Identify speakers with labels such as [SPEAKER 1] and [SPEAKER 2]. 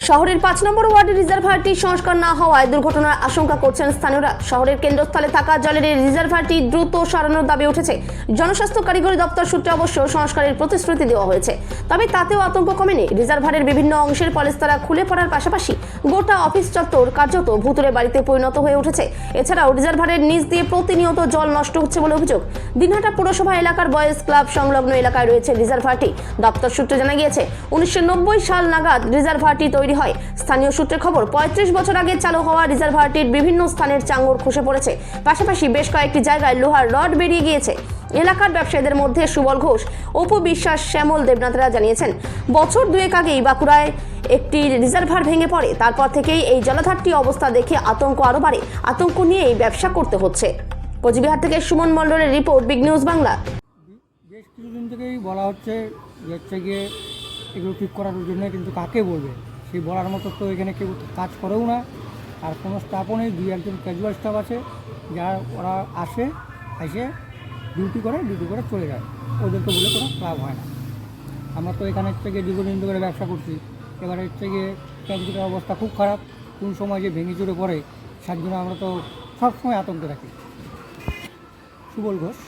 [SPEAKER 1] শহরের ৫ নম্বর ওয়ার্ডের রিজার্ভারটি সংস্কার না হওয়ায় দুর্ঘটনার আশঙ্কা করছেন স্থানীয়রা। শহরের কেন্দ্রস্থলে থাকা জলের এই রিজার্ভারটি দ্রুত সরানোর দাবি উঠেছে। জনস্বাস্থ্য কারিগরি দপ্তর সূত্রে অবশ্য সংস্কারের প্রতিশ্রুতি দেওয়া হয়েছে, তবে তাতেও আতঙ্ক কমেনি। রিজার্ভারের বিভিন্ন অংশের পলেস্তারা খুলে পড়ার পাশাপাশি গোটা অফিস চত্বর কার্যত ভুতুরে বাড়িতে পরিণত হয়ে উঠেছে। এছাড়াও রিজার্ভারের নিচ দিয়ে প্রতিনিয়ত জল নষ্ট হচ্ছে বলে অভিযোগ। দিনহাটা পৌরসভা এলাকার বয়েজ ক্লাব সংলগ্ন এলাকায় রয়েছে রিজার্ভারটি। দপ্তর সূত্রে জানা গিয়েছে 1990 সাল নাগাদ রিজার্ভারটি তৈরি হয়। স্থানীয় সূত্রে খবর, ৩৫ বছর আগে চালু হওয়া রিজার্ভারটির বিভিন্ন স্থানের চাঙড় খসে পড়েছে। পাশাপাশি বেশ কয়েকটি জায়গায় লোহার রড বেরিয়ে গিয়েছে। এলাকার ব্যবসায়ীদের মধ্যে সুবল ঘোষ, অপু বিশ্বাস, শ্যামল দেবনাথরা জানিয়েছেন, বছর দুয়েক আগেই বাঁকুড়ায় একটি রিজার্ভার ভেঙে পড়ে। তারপর থেকেই এই জলাধারটি অবস্থা দেখে আতঙ্ক আরও বাড়ে। আতঙ্ক নিয়েই ব্যবসা করতে হচ্ছে। কোচবিহার থেকে সুমন মণ্ডলের রিপোর্ট, বিগ নিউজ বাংলা।
[SPEAKER 2] বেশ কিছুদিন থেকেই বলা হচ্ছে গিয়ে এগুলো ঠিক করার জন্য, কিন্তু কাকে বলবে সেই বলার মতো তো এখানে কেউ কাজ করেও না, আর কোনো স্টাফও নেই। দুই একজন ক্যাজুয়াল স্টাফ আছে, যারা ওরা এসে ডিউটি করে চলে যায়। ওদেরকে বলে কোনো ক্লাব হয় না। আমরা তো এখানে দীর্ঘদিন ধরে ব্যবসা করছি। এবারে গিয়ে ক্যাজুয়ালের অবস্থা খুব খারাপ। কোন সময় যে ভেঙে চুরে পড়ে, তার জন্য আমরা তো সবসময় আতঙ্কে থাকি। সুবল ঘোষ।